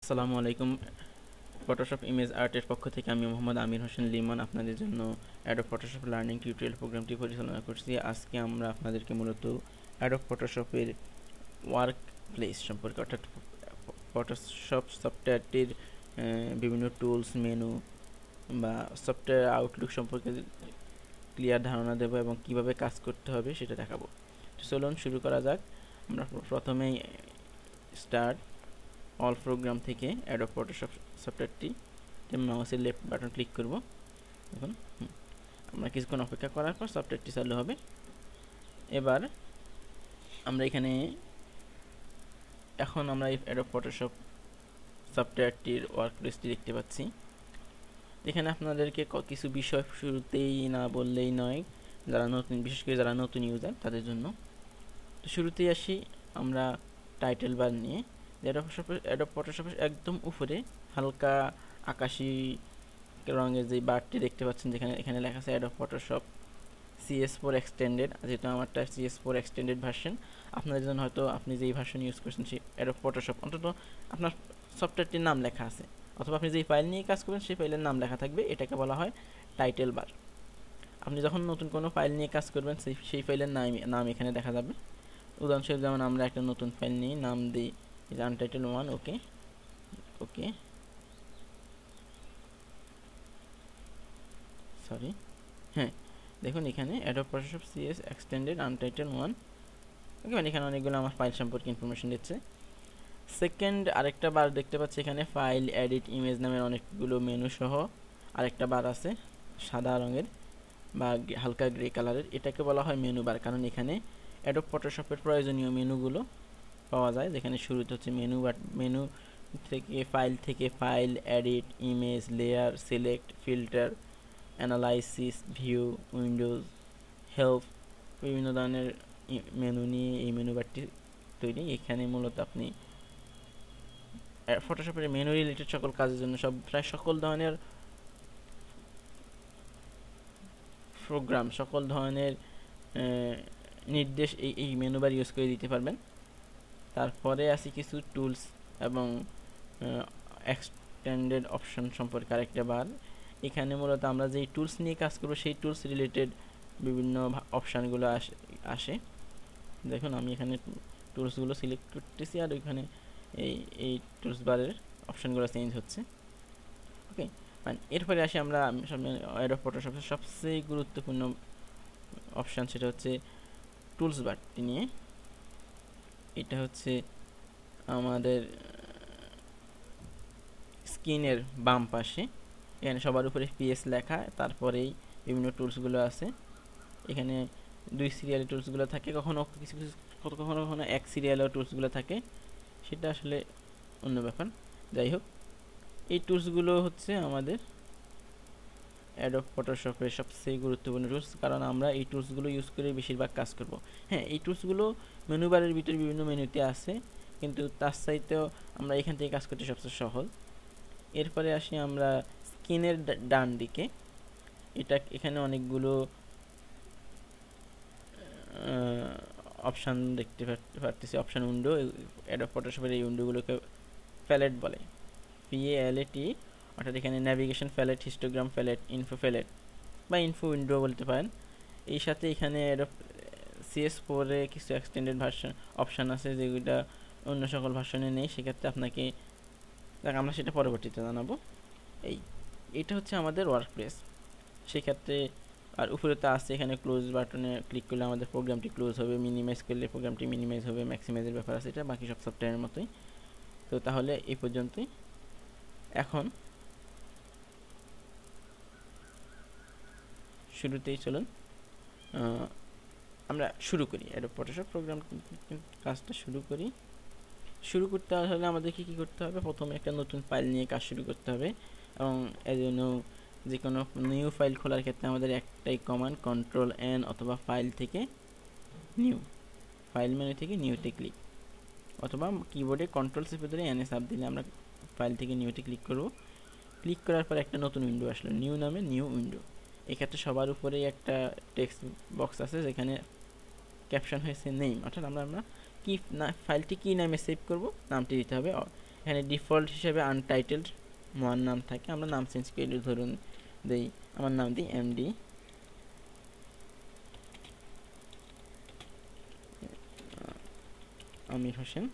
আসসালামু আলাইকুম। Photoshop image আর্টের পক্ষ থেকে আমি মোহাম্মদ আমির হোসেন লিমন আপনাদের জন্য অ্যাডোব ফটোশপ লার্নিং টিউটোরিয়াল প্রোগ্রামটি পরিচালনা করছি। আজকে আমরা আপনাদেরকে মূলত অ্যাডোব ফটোশপের ওয়ার্ক প্লেস সম্পর্কে, অর্থাৎ ফটোশপ সফটওয়্যারটির বিভিন্ন টুলস, মেনু বা সফটওয়্যার আউটলুক সম্পর্কে ক্লিয়ার ধারণা দেবো এবং কিভাবে কাজ করতে হবে সেটা দেখাবো। চলুন শুরু করা যাক। আমরা প্রথমেই স্টার্ট অল প্রোগ্রাম থেকে অ্যাডোব ফটোশপ সফটওয়্যারটি মাউসের লেফট বাটন ক্লিক করব। দেখুন আমরা কিছুক্ষণ অপেক্ষা করার পর সফটওয়্যারটি চালু হবে। এবার আমরা এখন আমরা অ্যাডোব ফটোশপ সফটওয়্যারটির ওয়ার্কপ্লেসটি দেখতে পাচ্ছি। এখানে আপনাদেরকে কিছু বিষয় শুরুতেই না বললেই নয়, যারা নতুন, বিশেষ করে যারা নতুন ইউজার তাদের জন্য। তো শুরুতেই আসি আমরা টাইটেল বার নিয়ে। অ্যাডোব ফটোশপের একদম উপরে হালকা আকাশি রঙের যে বারটি দেখতে পাচ্ছেন, যেখানে এখানে লেখা আছে অ্যাডোব ফটোশপ CS4 এক্সটেন্ডেড, যেহেতু আমারটা CS4 এক্সটেন্ডেড ভার্সন। আপনাদের জন্য হয়তো আপনি যেই ভার্সন ইউজ করছেন সেই অ্যাডোব ফটোশপ অন্তত আপনার সফটওয়্যারটির নাম লেখা আছে, অথবা আপনি যেই ফাইল নিয়ে কাজ করবেন সেই ফাইলের নাম লেখা থাকবে। এটাকে বলা হয় টাইটেল বার। আপনি যখন নতুন কোনো ফাইল নিয়ে কাজ করবেন সেই ফাইলের নাম এখানে দেখা যাবে। উদাহরণস্বরূপ যেমন আমরা একটা নতুন ফাইল নিই, নাম দিই Untitled1। ওকে ওকে সরি হ্যাঁ, দেখুন এখানে Adobe Photoshop CS extended Untitled1। ওকে, মানে এখানে অনেকগুলো আমার ফাইল সম্পর্কে ইনফরমেশন দিচ্ছে। সেকেন্ড আরেকটা বার দেখতে পাচ্ছি এখানে, ফাইল, এডিট, ইমেজ নামের অনেকগুলো মেনু সহ আরেকটা বার আছে সাদা রঙের বা হালকা গ্রে কালারের। এটাকে বলা হয় মেনু বার, কারণ এখানে অ্যাডোব ফটোশপের প্রয়োজনীয় মেনুগুলো পাওয়া যায়। যেখানে শুরুতে হচ্ছে মেনু থেকে file, edit, image, layer, select, filter, analysis, view, Windows, help, বিভিন্ন ধরনের মেনু নিয়ে এই মেনু বারটি তৈরি। এখানে মূলত আপনি ফটোশপের মেনু রিলেটেড সকল কাজের জন্য প্রায় সকল ধরনের প্রোগ্রাম, সকল ধরনের নির্দেশ এই মেনু বার ইউজ করে দিতে পারবেন। তারপরে আসি কিছু টুলস এবং এক্সটেন্ডেড অপশন সম্পর্কে আরেকটা বার। এখানে মূলত আমরা যেই টুলস নিয়ে কাজ করবো সেই টুলস রিলেটেড বিভিন্ন অপশানগুলো আসে। দেখুন আমি এখানে টুলসগুলো সিলেক্ট করতেছি আর ওইখানে এই টুলস বারের অপশানগুলো চেঞ্জ হচ্ছে। ওকে, মানে এরপরে আসি আমরা অ্যাডোব ফটোশপের সবচেয়ে গুরুত্বপূর্ণ অপশান, সেটা হচ্ছে টুলস বারটি নিয়ে। এটা হচ্ছে আমাদের স্ক্রিনের বাম পাশে, এখানে সবার উপরে PS লেখা, তারপরেই বিভিন্ন টুলসগুলো আছে। এখানে 2 সিরিয়ালে টুলসগুলো থাকে, কখনো কখনো এক সিরিয়ালেও টুলসগুলো থাকে, সেটা আসলে অন্য ব্যাপার। যাই হোক, এই টুলসগুলো হচ্ছে আমাদের অ্যাডোব ফটোশপের সবচেয়ে গুরুত্বপূর্ণ টুলস, কারণ আমরা এই টুলসগুলো ইউজ করে বেশিরভাগ কাজ করব। হ্যাঁ, এই টুলসগুলো মেনু বারের ভিতরে বিভিন্ন মেনুতে আছে, কিন্তু তার চাইতেও আমরা এখান থেকে কাজ করতে সবচেয়ে সহজ। এরপরে আসি আমরা স্ক্রিনের ডান দিকে। এখানে অনেকগুলো অপশান দেখতে পারতেছি, অপশান উইন্ডো। অ্যাডোব ফটোশপের এই উইন্ডোগুলোকে প্যালেট বলে, PALET, অর্থাৎ এখানে navigation palette, histogram palette, info palette বা ইনফো উইন্ডো বলতে পারেন। এই সাথে এখানে CS4-এ কিছু এক্সটেন্ডেড ভার্সন অপশান আছে যেগুলো অন্য সকল ভার্সনে নেই, সেক্ষেত্রে আপনাকে আমরা সেটা পরবর্তীতে জানাবো। এইটা হচ্ছে আমাদের ওয়ার্কপ্লেস। সেক্ষেত্রে আর উপরে তো আছে, এখানে ক্লোজ বাটনে ক্লিক করলে আমাদের প্রোগ্রামটি ক্লোজ হবে, মিনিমাইজ করলে প্রোগ্রামটি মিনিমাইজ হবে, ম্যাক্সিমাইজের ব্যাপার আছে, এটা বাকি সব সফটওয়্যারের মতোই। তো তাহলে এই পর্যন্তই। এখন শুরুতেই চলুন আমরা শুরু করি অ্যাডোব ফটোশপ প্রোগ্রাম কাজটা শুরু করতে হলে আমাদেরকে কী করতে হবে? প্রথমে একটা নতুন ফাইল নিয়ে কাজ শুরু করতে হবে, এবং এর জন্য যে কোনো নিউ ফাইল খোলার ক্ষেত্রে আমাদের একটাই কমান্ড, Ctrl+N, অথবা ফাইল মেনু থেকে নিউতে ক্লিক, অথবা কিবোর্ডে Ctrl চেপে ধরে N চাপ দিলে আমরা ফাইল থেকে নিউতে ক্লিক করব। ক্লিক করার পর একটা নতুন উইন্ডো আসলো, নিউ নামে নিউ উইন্ডো। এক্ষেত্রে সবার উপরেই একটা টেক্সট বক্স আছে, যেখানে ক্যাপশন হয়েছে নেম, অর্থাৎ আমরা কি ফাইলটি কী নামে সেভ করব নামটি দিতে হবে। এখানে ডিফল্ট হিসেবে আনটাইটেলড আমার নাম থাকে, আমরা নাম চেঞ্জ করে ধরুন দেই, আমার নাম দিই এমডি আমির হোসেন।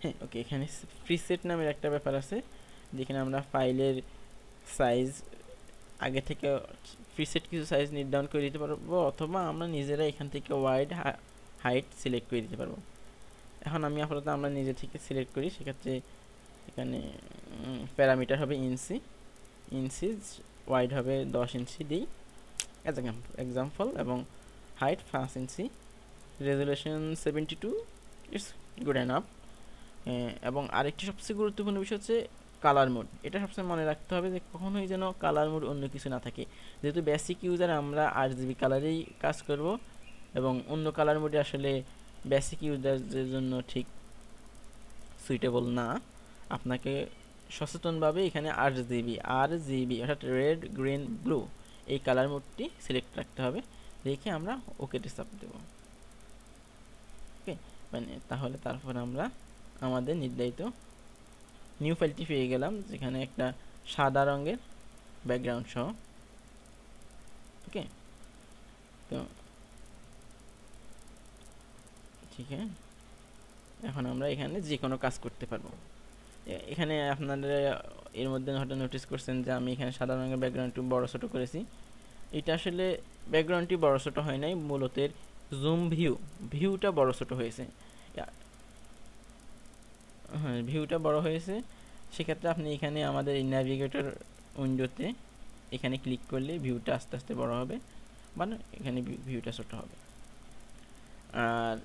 হ্যাঁ ওকে, এখানে প্রিসেট নামের একটা ব্যাপার আছে, যেখানে আমরা ফাইলের সাইজ আগে থেকে প্রিসেট কিছু সাইজ নির্ধারণ করে দিতে পারবো, অথবা আমরা নিজেরা এখান থেকে ওয়াইড হাইট সিলেক্ট করে দিতে পারবো। এখন আমি আপাতত আমরা নিজে থেকে সিলেক্ট করি, সেক্ষেত্রে এখানে প্যারামিটার হবে ইঞ্চি, ওয়াইড হবে 10 ইঞ্চি দিই অ্যাজ এক্সাম্পল, এবং height 5 inch, resolution 72, it's good enough. এবং আরেকটি সবচেয়ে গুরুত্বপূর্ণ বিষয় হচ্ছে কালার মোড। এটা সবসময় মনে রাখতে হবে যে কখনোই যেন কালার মোড অন্য কিছু না থাকে, যেহেতু বেসিক ইউজার আমরা RGB কালারেই কাজ করব, এবং অন্য কালার মোডে আসলে বেসিক ইউজারদের জন্য ঠিক সুইটেবল না। আপনাকে সচেতনভাবে এখানে RGB অর্থাৎ রেড, গ্রিন, ব্লু এই কালার মোডটি সিলেক্ট রাখতে হবে, রেখে আমরা ওকেতে চাপ দেব। ওকে, মানে তাহলে তারপর আমরা আমাদের নির্ধারিত নিউ ফাইলটি পেয়ে গেলাম, যেখানে একটা সাদা রঙের ব্যাকগ্রাউন্ড সহ। ওকে, তো ঠিক আছে, এখন আমরা এখানে যে কোনো কাজ করতে পারবো। এখানে আপনারা এর মধ্যে হয়তো নোটিস করছেন যে আমি এখানে সাদা রঙের ব্যাকগ্রাউন্ড একটু বড় ছোটো করেছি। এটা আসলে ব্যাকগ্রাউন্ডটি বড় ছোটো হয় নাই, মূলত জুম ভিউটা বড় ছোটো হয়েছে। হ্যাঁ, ভিউটা বড় হয়েছে। সেক্ষেত্রে আপনি এখানে আমাদের এই ন্যাভিগেটর উইন্ডোতে এখানে ক্লিক করলে ভিউটা আস্তে আস্তে বড় হবে, মানে এখানে ভিউটা ছোট হবে। আর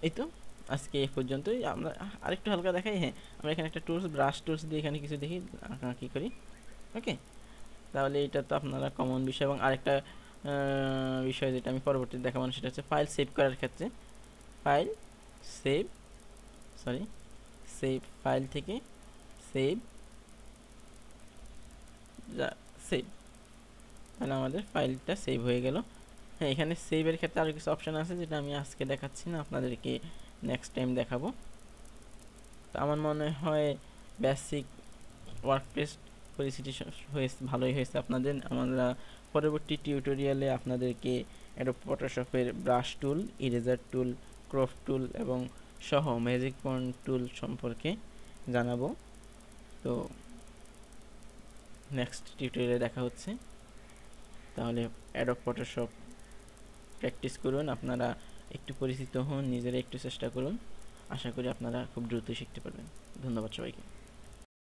এই তো আজকে এই পর্যন্তই। আমরা আরেকটু হালকা দেখাই। হ্যাঁ, আমরা এখানে একটা ব্রাশ টুলস দিয়ে এখানে কিছু দেখি আঁকাআঁকি করি। ওকে, তাহলে এটা তো আপনারা কমন বিষয়। এবং আরেকটা বিষয় যেটা আমি পরবর্তীতে দেখাবো সেটা হচ্ছে ফাইল সেভ করার ক্ষেত্রে ফাইল থেকে সেভ, তাহলে আমাদের ফাইলটা সেভ হয়ে গেল। হ্যাঁ, এখানে সেভের ক্ষেত্রে আরও কিছু অপশান আছে যেটা আমি আজকে দেখাচ্ছি না, আপনাদেরকে নেক্সট টাইম দেখাবো। তো আমার মনে হয় বেসিক ওয়ার্কপ্লেস পরিস্থিতি ভালোই হয়েছে আপনাদের। আমরা পরবর্তী টিউটোরিয়ালে আপনাদেরকে অ্যাডোব ফটোশপের brush tool, eraser tool, crop tool এবং সহ ম্যাজিক পয়েন্ট টুল সম্পর্কে জানাবো। তো নেক্সট টিউটোরিয়ালে দেখা হচ্ছে। তাহলে অ্যাডোব ফটোশপ প্র্যাকটিস করুন, আপনারা একটু পরিচিত হন, নিজেরা একটু চেষ্টা করুন। আশা করি আপনারা খুব দ্রুতই শিখতে পারবেন। ধন্যবাদ সবাইকে।